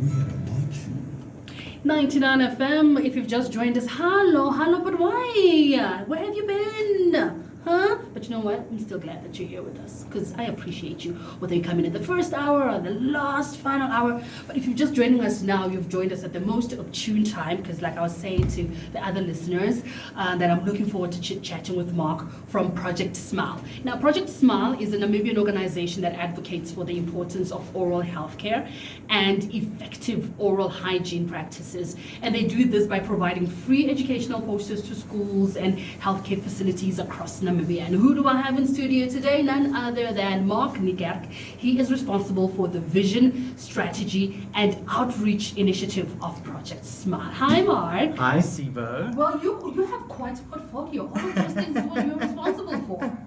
We're about you. 99 FM, if you've just joined us, hello, but why? Where have you been? Huh? But you know what? I'm still glad that you're here with us because I appreciate you, whether you come in the first hour or the last final hour. But if you're just joining us now, you've joined us at the most opportune time because, like I was saying to the other listeners, that I'm looking forward to chit-chatting with Marc from Project Smile. Now, Project Smile is a Namibian organization that advocates for the importance of oral healthcare and effective oral hygiene practices. And they do this by providing free educational posters to schools and healthcare facilities across Namibia. And who do I have in studio today? None other than Marc van Niekerk. He is responsible for the vision, strategy, and outreach initiative of Project Smile. Hi, Marc. Hi, Sivo. Well, you have quite a portfolio. All of those things is what you're responsible for.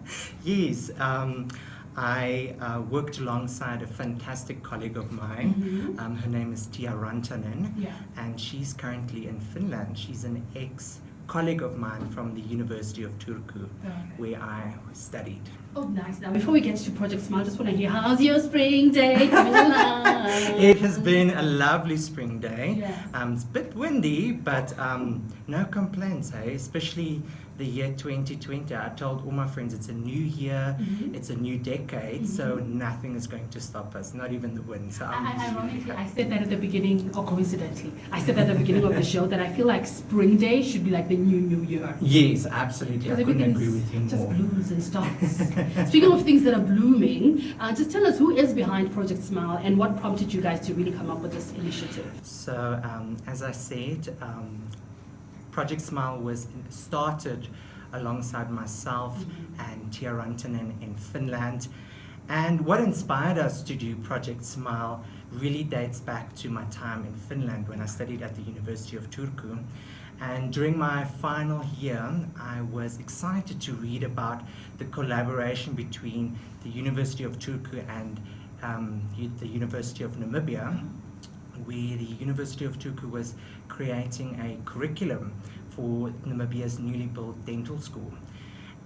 Yes, I worked alongside a fantastic colleague of mine. Her name is Tia Rantanen, and she's currently in Finland. She's an ex-colleague of mine from the University of Turku, where I studied. Oh, nice. Now, before we get to Project Smile, I just want to hear, how's your spring day coming along? It has been a lovely spring day. Yeah. It's a bit windy, but no complaints, hey? Especially the year 2020. I told all my friends it's a new year, it's a new decade, so nothing is going to stop us, not even the wind. So Ironically, I said that at the beginning, or coincidentally, I said that at the beginning of the show that I feel like spring day should be like the new year. Yes, absolutely. I couldn't agree with you just more. blooms and starts. Speaking of things that are blooming, just tell us who is behind Project Smile and what prompted you guys to really come up with this initiative. So, as I said, Project Smile was started alongside myself and Tia Rantanen in Finland. And what inspired us to do Project Smile really dates back to my time in Finland when I studied at the University of Turku. And during my final year, I was excited to read about the collaboration between the University of Turku and the University of Namibia, where the University of Turku was creating a curriculum for Namibia's newly built dental school.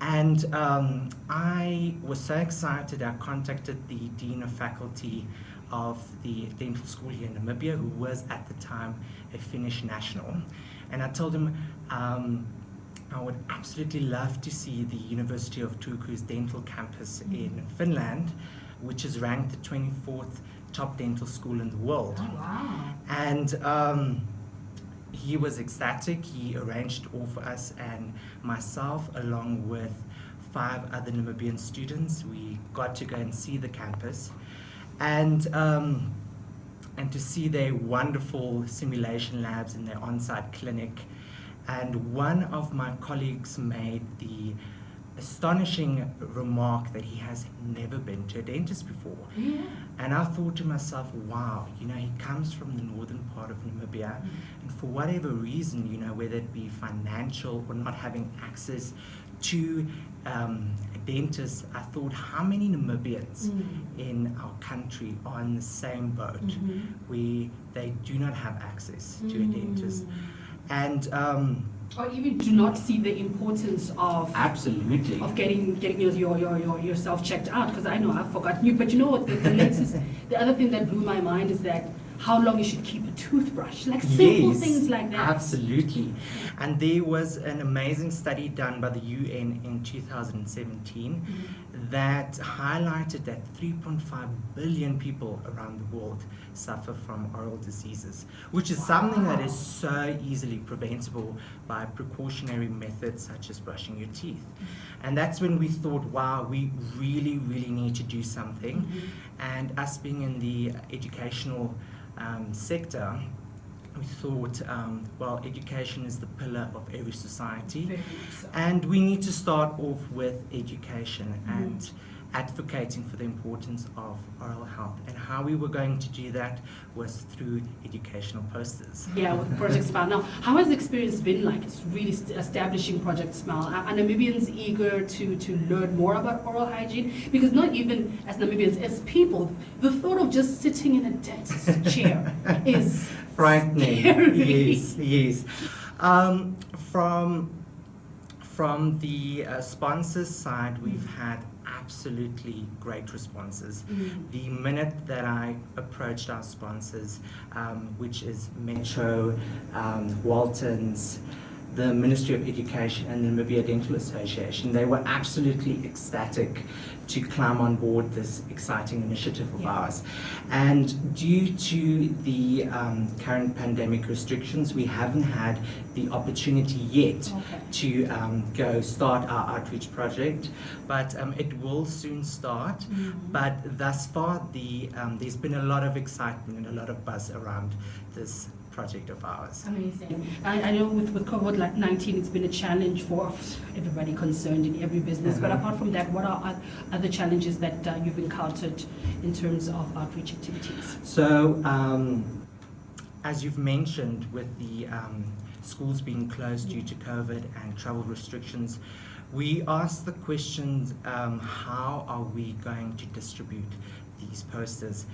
And I was so excited, I contacted the Dean of Faculty of the dental school here in Namibia, who was at the time a Finnish national. And I told him I would absolutely love to see the University of Turku's dental campus in Finland, which is ranked the 24th top dental school in the world. Oh, wow. And he was ecstatic. He arranged all for us and myself, along with 5 other Namibian students. We got to go and see the campus and to see their wonderful simulation labs and their on-site clinic. And one of my colleagues made the astonishing remark that he has never been to a dentist before. Yeah. And I thought to myself, wow, he comes from the northern part of Namibia, and for whatever reason, whether it be financial or not having access to a dentist, I thought, how many Namibians in our country are in the same boat where they do not have access to a dentist? And or even do not see the importance of absolutely of getting yourself checked out, because I know I've forgotten you. But you know what, the other thing that blew my mind is that how long you should keep a toothbrush, like simple things like that. Absolutely. And there was an amazing study done by the UN in 2017 that highlighted that 3.5 billion people around the world suffer from oral diseases, which is something that is so easily preventable by precautionary methods such as brushing your teeth. And that's when we thought, wow, we really need to do something. And us being in the educational sector, we thought, well, education is the pillar of every society, and we need to start off with education and advocating for the importance of oral health. And how we were going to do that was through educational posters. Yeah, with Project Smile. Now, how has the experience been like? It's really establishing Project Smile. Are Namibians eager to learn more about oral hygiene? Because not even as Namibians, as people, the thought of just sitting in a dentist chair is frightening. Scary. Yes. From the sponsors side, we've had absolutely great responses. The minute that I approached our sponsors, which is Metro, Waltons, the Ministry of Education and the Namibia Dental Association, they were absolutely ecstatic to climb on board this exciting initiative of ours. And due to the current pandemic restrictions, we haven't had the opportunity yet to go start our outreach project, but it will soon start. But thus far, there's been a lot of excitement and a lot of buzz around this project of ours. Amazing. I know with COVID-19, it's been a challenge for everybody concerned in every business. But apart from that, what are other challenges that you've encountered in terms of outreach activities? So, as you've mentioned, with the schools being closed due to COVID and travel restrictions, we asked the questions, how are we going to distribute these posters?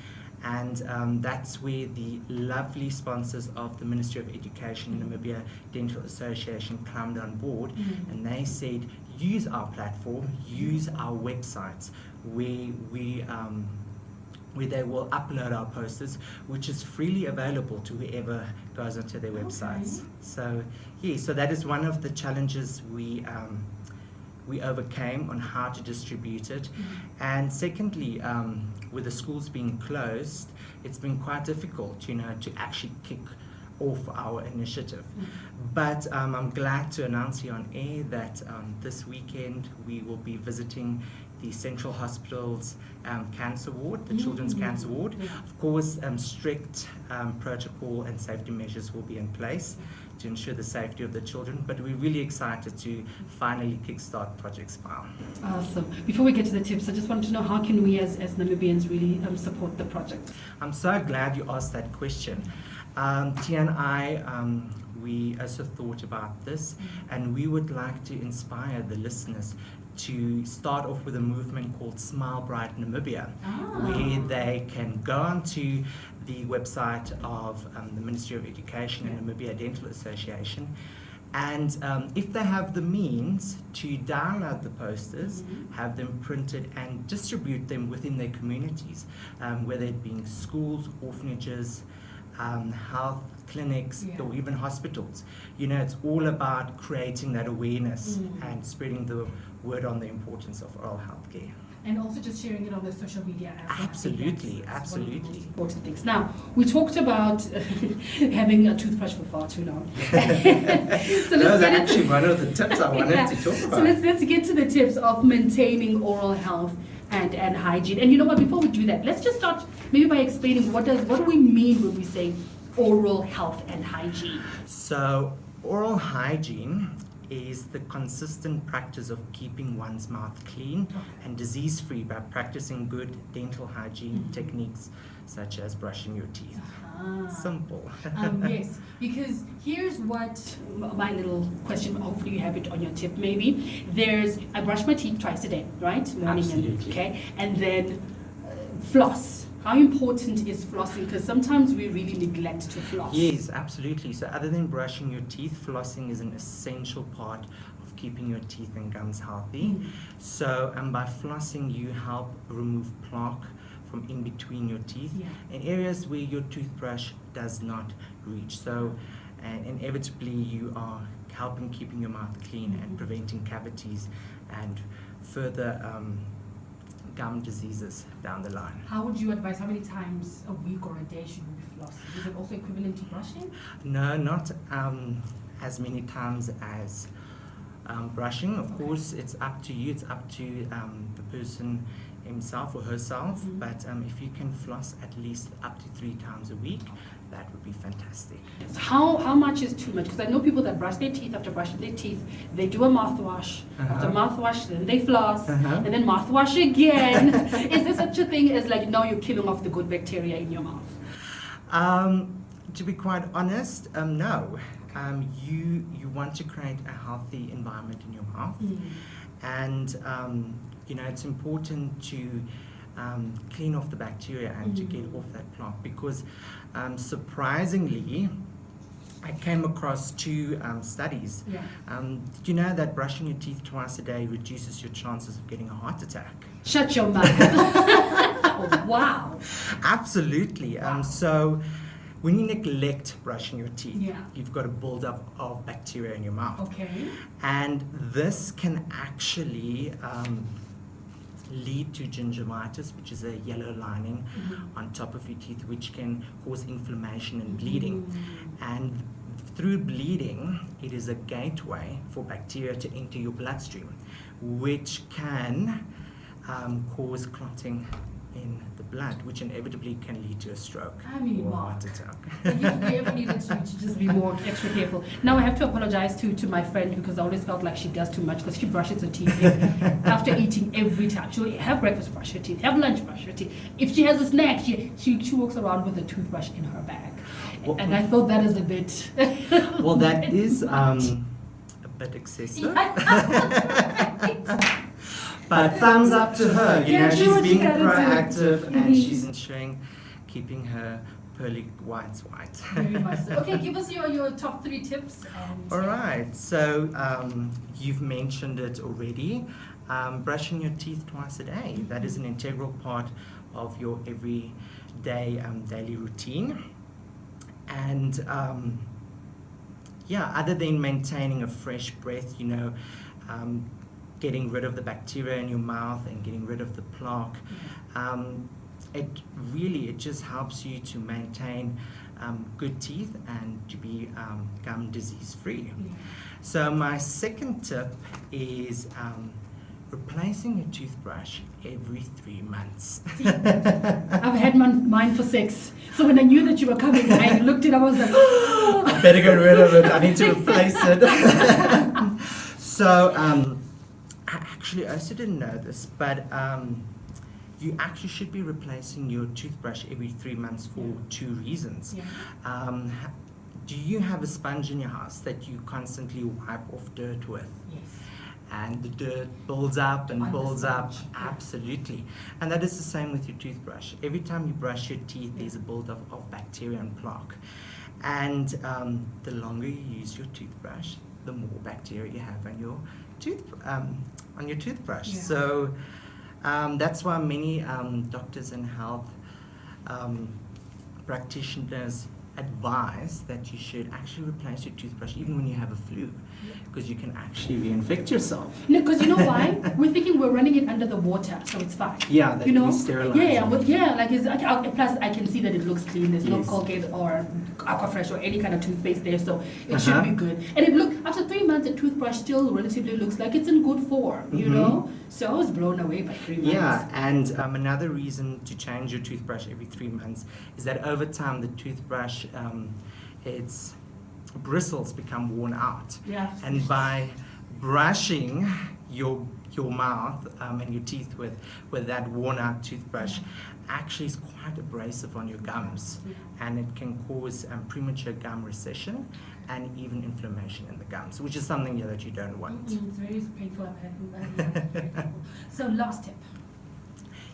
And that's where the lovely sponsors of the Ministry of Education and Namibia Dental Association climbed on board, and they said, use our platform, use our websites, where they will upload our posters, which is freely available to whoever goes onto their websites. So so that is one of the challenges we overcame on how to distribute it. And secondly, with the schools being closed, it's been quite difficult, to actually kick off our initiative. But I'm glad to announce here on air that this weekend we will be visiting the Central Hospital's Cancer Ward, the Children's Cancer Ward. Of course, strict protocol and safety measures will be in place to ensure the safety of the children, but we're really excited to finally kickstart Project Smile. Awesome. Before we get to the tips, I just want to know, how can we as Namibians really support the project? I'm so glad you asked that question. Tia and I, we also thought about this, and we would like to inspire the listeners to start off with a movement called Smile Bright Namibia, where they can go onto the website of the Ministry of Education and Namibia Dental Association, and if they have the means to download the posters, have them printed and distribute them within their communities, whether it be schools, orphanages, health clinics, or even hospitals. It's all about creating that awareness and spreading the word on the importance of oral health care. And also just sharing it on the social media as well. Absolutely. One of the most important things. Now, we talked about having a toothbrush for far too long. So that's actually one of the tips I wanted to talk about. So let's get to the tips of maintaining oral health and hygiene. And you know what, before we do that, let's just start maybe by explaining what do we mean when we say oral health and hygiene? So oral hygiene is the consistent practice of keeping one's mouth clean and disease-free by practicing good dental hygiene techniques such as brushing your teeth. Simple. Yes, because here's what my little question, hopefully you have it on your tip maybe. I brush my teeth twice a day, right? Morning. Absolutely. And then floss. How important is flossing? Because sometimes we really neglect to floss. Yes, absolutely. So other than brushing your teeth, flossing is an essential part of keeping your teeth and gums healthy. So by flossing, you help remove plaque from in between your teeth in areas where your toothbrush does not reach. So inevitably, you are helping keeping your mouth clean and preventing cavities and further gum diseases down the line. How would you advise, how many times a week or a day should we be flossing? Is it also equivalent to brushing? No, not as many times as brushing. Of course, it's up to you, it's up to the person himself or herself, but if you can floss at least up to 3 times a week, that would be fantastic. So how much is too much? Because I know people that brush their teeth, after brushing their teeth, they do a mouthwash. After mouthwash, then they floss, and then mouthwash again. Is there such a thing as now you're killing off the good bacteria in your mouth? To be quite honest, no. You want to create a healthy environment in your mouth, and it's important to clean off the bacteria and to get off that plaque, because surprisingly, I came across two studies. Yeah. Did you know that brushing your teeth twice a day reduces your chances of getting a heart attack? Shut your mouth. Oh, wow. Absolutely. Wow. So when you neglect brushing your teeth, Yeah. you've got a buildup of bacteria in your mouth. Okay. And this can actually lead to gingivitis, which is a yellow lining on top of your teeth, which can cause inflammation and bleeding. And through bleeding, it is a gateway for bacteria to enter your bloodstream, which can cause clotting in the blood, which inevitably can lead to a stroke I mean, or a Mark. heart attack. We ever needed to just be more extra careful. Now I have to apologize to my friend because I always felt like she does too much because she brushes her teeth after eating every time. She'll have breakfast, brush her teeth, have lunch, brush her teeth. If she has a snack, she walks around with a toothbrush in her bag. Well, and I thought that is a bit... well, that is a bit excessive. But thumbs up to her, you know, do she's what you being gotta do. proactive and she's ensuring keeping her pearly whites white. Very much so. Okay, give us your top 3 tips. And All right, so you've mentioned it already. Brushing your teeth twice a day, that is an integral part of your everyday daily routine. And yeah, other than maintaining a fresh breath, you know, getting rid of the bacteria in your mouth and getting rid of the plaque, it just helps you to maintain good teeth and to be gum disease free. So my second tip is replacing your toothbrush every 3 months. I've had mine for 6. So when I knew that you were coming, I looked at it, I was like, oh! I better get rid of it. I need to replace it. So I actually also didn't know this, but you actually should be replacing your toothbrush every 3 months for 2 reasons. Yeah. Do you have a sponge in your house that you constantly wipe off dirt with? Yes. And the dirt builds up and On the builds up. sponge, yeah. Absolutely. And that is the same with your toothbrush. Every time you brush your teeth, there's a buildup of bacteria and plaque. And the longer you use your toothbrush, the more bacteria you have on your toothbrush. Yeah. So that's why many doctors and health practitioners advise that you should actually replace your toothbrush even when you have a flu, because you can actually reinfect yourself. No, because you know why? We're thinking we're running it under the water, so it's fine. Yeah, that you know? we sterilize Yeah, it. but yeah, like it's plus I can see that it looks clean. There's no Yes. Colgate or Aquafresh or any kind of toothpaste there, so it should be good. And it look after 3 months, the toothbrush still relatively looks like it's in good form. You know, so I was blown away by 3 months. Yeah, and another reason to change your toothbrush every 3 months is that over time the toothbrush, its bristles become worn out. Yeah. And by brushing your mouth and your teeth with that worn out toothbrush, actually is quite abrasive on your gums, and it can cause premature gum recession and even inflammation in the gums, which is something that you don't want. It's very painful. I've had very painful. So last tip.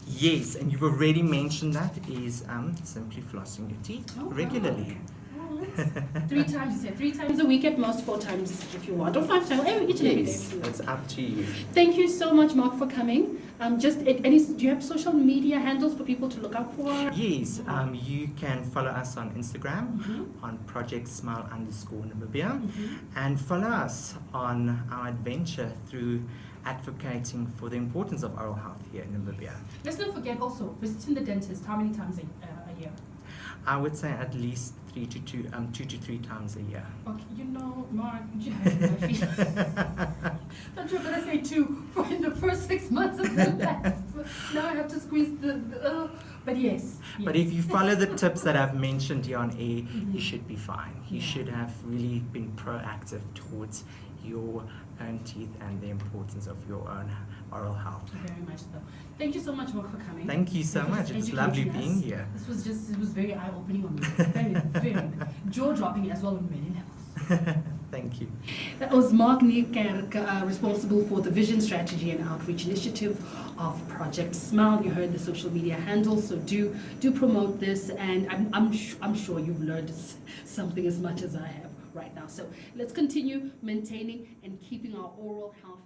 Yes, and you've already mentioned that is simply flossing your teeth regularly. Oh, 3 times, you said 3 times a week at most, 4 times if you want, or 5 times each and every day. Yes, it's up to you. Thank you so much, Mark, for coming. Do you have social media handles for people to look out for? Yes, you can follow us on Instagram on @projectsmile_Namibia, and follow us on our adventure through advocating for the importance of oral health here in Namibia. Let's not forget also visiting the dentist. How many times a year? I would say at least 2 to 3 times a year. Okay, you know, Mark, you have my feet. Thought you were gonna say 2 for in the first 6 months of the last. Now I have to squeeze but yes. But if you follow the tips that I've mentioned here on air, you should be fine. You should have really been proactive towards your own teeth and the importance of your own oral health. Very much so. Thank you so much, Mark, for coming. Thank you so much. It's lovely being here. It was very eye-opening on me. Very, very jaw-dropping as well on many levels. Thank you. That was Marc van Niekerk, responsible for the Vision Strategy and Outreach Initiative of Project Smile. You heard the social media handles, so do promote this, and I'm sure you've learned something as much as I have. right now. So let's continue maintaining and keeping our oral health